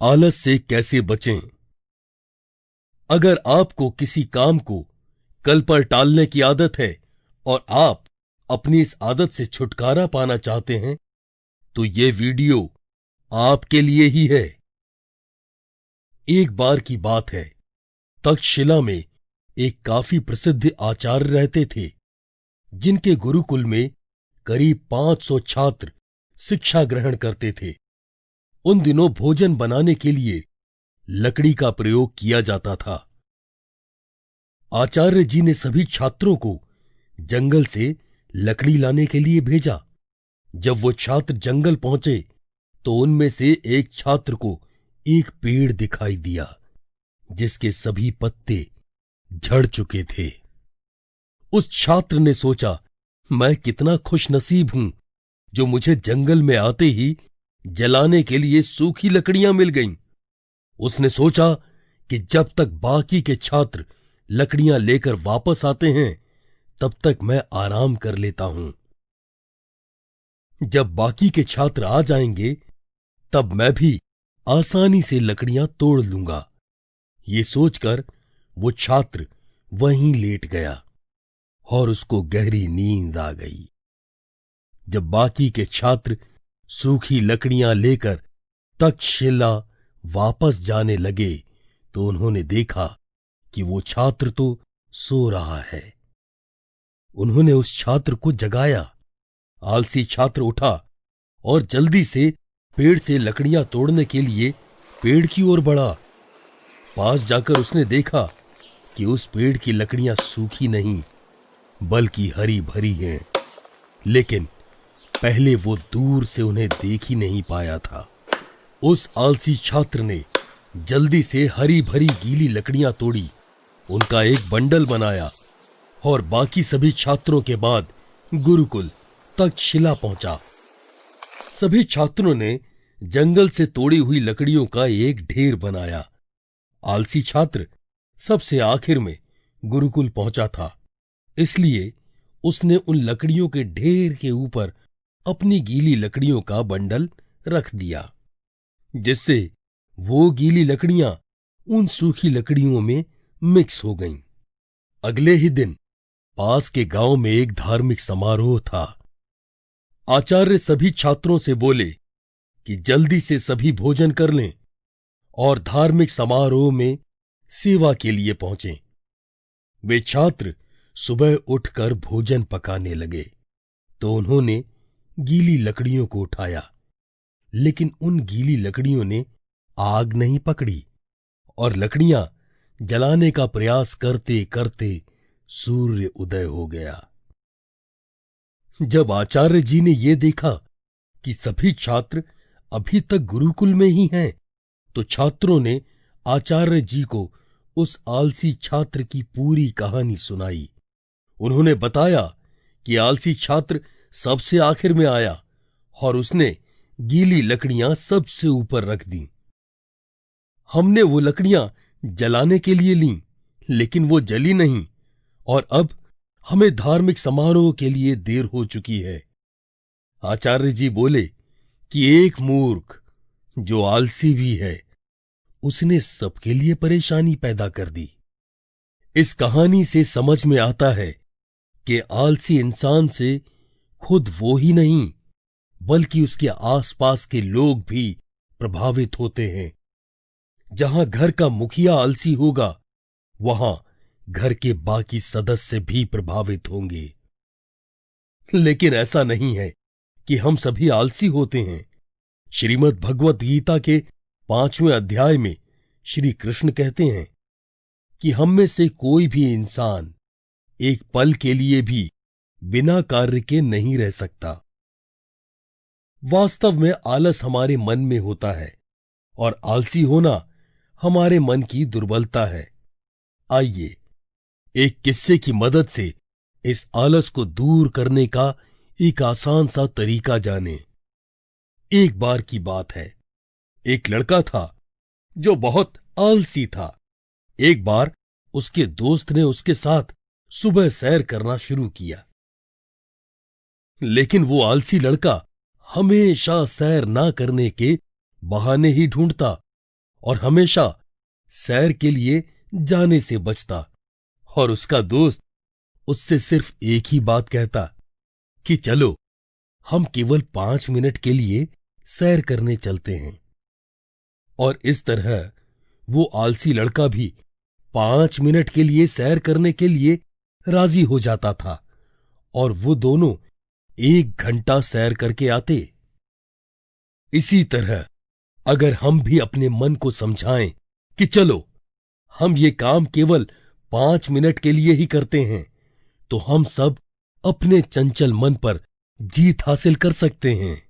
आलस से कैसे बचें। अगर आपको किसी काम को कल पर टालने की आदत है और आप अपनी इस आदत से छुटकारा पाना चाहते हैं, तो ये वीडियो आपके लिए ही है। एक बार की बात है, तक्षशिला में एक काफी प्रसिद्ध आचार्य रहते थे, जिनके गुरुकुल में करीब 500 छात्र शिक्षा ग्रहण करते थे। उन दिनों भोजन बनाने के लिए लकड़ी का प्रयोग किया जाता था। आचार्य जी ने सभी छात्रों को जंगल से लकड़ी लाने के लिए भेजा। जब वो छात्र जंगल पहुंचे, तो उनमें से एक छात्र को एक पेड़ दिखाई दिया, जिसके सभी पत्ते झड़ चुके थे। उस छात्र ने सोचा, मैं कितना खुशनसीब हूं जो मुझे जंगल में आते ही जलाने के लिए सूखी लकड़ियां मिल गईं। उसने सोचा कि जब तक बाकी के छात्र लकड़ियां लेकर वापस आते हैं, तब तक मैं आराम कर लेता हूं। जब बाकी के छात्र आ जाएंगे, तब मैं भी आसानी से लकड़ियां तोड़ लूंगा। ये सोचकर वो छात्र वहीं लेट गया और उसको गहरी नींद आ गई। जब बाकी के छात्र सूखी लकड़ियां लेकर तक्षशिला वापस जाने लगे, तो उन्होंने देखा कि वो छात्र तो सो रहा है। उन्होंने उस छात्र को जगाया। आलसी छात्र उठा और जल्दी से पेड़ से लकड़ियां तोड़ने के लिए पेड़ की ओर बढ़ा। पास जाकर उसने देखा कि उस पेड़ की लकड़ियां सूखी नहीं, बल्कि हरी भरी हैं। लेकिन पहले वो दूर से उन्हें देख ही नहीं पाया था। उस आलसी छात्र ने जल्दी से हरी भरी गीली लकड़ियां तोड़ी, उनका एक बंडल बनाया और बाकी सभी छात्रों के बाद गुरुकुल तक्षशिला पहुंचा। सभी छात्रों ने जंगल से तोड़ी हुई लकड़ियों का एक ढेर बनाया। आलसी छात्र सबसे आखिर में गुरुकुल पहुंचा था, इसलिए उसने उन लकड़ियों के ढेर के ऊपर अपनी गीली लकड़ियों का बंडल रख दिया, जिससे वो गीली लकड़ियां उन सूखी लकड़ियों में मिक्स हो गईं। अगले ही दिन पास के गांव में एक धार्मिक समारोह था। आचार्य सभी छात्रों से बोले कि जल्दी से सभी भोजन कर लें और धार्मिक समारोह में सेवा के लिए पहुंचें। वे छात्र सुबह उठकर भोजन पकाने लगे, तो उन्होंने गीली लकड़ियों को उठाया, लेकिन उन गीली लकड़ियों ने आग नहीं पकड़ी और लकड़ियां जलाने का प्रयास करते करते सूर्य उदय हो गया। जब आचार्य जी ने यह देखा कि सभी छात्र अभी तक गुरुकुल में ही हैं, तो छात्रों ने आचार्य जी को उस आलसी छात्र की पूरी कहानी सुनाई। उन्होंने बताया कि आलसी छात्र सबसे आखिर में आया और उसने गीली लकड़ियां सबसे ऊपर रख दी। हमने वो लकड़ियां जलाने के लिए लीं, लेकिन वो जली नहीं और अब हमें धार्मिक समारोह के लिए देर हो चुकी है। आचार्य जी बोले कि एक मूर्ख जो आलसी भी है, उसने सबके लिए परेशानी पैदा कर दी। इस कहानी से समझ में आता है कि आलसी इंसान से खुद वो ही नहीं, बल्कि उसके आसपास के लोग भी प्रभावित होते हैं। जहां घर का मुखिया आलसी होगा, वहां घर के बाकी सदस्य भी प्रभावित होंगे। लेकिन ऐसा नहीं है कि हम सभी आलसी होते हैं। श्रीमद् भगवत गीता के 5वें अध्याय में श्री कृष्ण कहते हैं कि हम में से कोई भी इंसान एक पल के लिए भी बिना कार्य के नहीं रह सकता। वास्तव में आलस हमारे मन में होता है और आलसी होना हमारे मन की दुर्बलता है। आइए एक किस्से की मदद से इस आलस को दूर करने का एक आसान सा तरीका जानें। एक बार की बात है, एक लड़का था जो बहुत आलसी था। एक बार उसके दोस्त ने उसके साथ सुबह सैर करना शुरू किया, लेकिन वो आलसी लड़का हमेशा सैर ना करने के बहाने ही ढूंढता और हमेशा सैर के लिए जाने से बचता, और उसका दोस्त उससे सिर्फ एक ही बात कहता कि चलो हम केवल 5 मिनट के लिए सैर करने चलते हैं। और इस तरह वो आलसी लड़का भी 5 मिनट के लिए सैर करने के लिए राजी हो जाता था, और वो दोनों 1 घंटा सैर करके आते। इसी तरह अगर हम भी अपने मन को समझाएं कि चलो हम ये काम केवल 5 मिनट के लिए ही करते हैं, तो हम सब अपने चंचल मन पर जीत हासिल कर सकते हैं।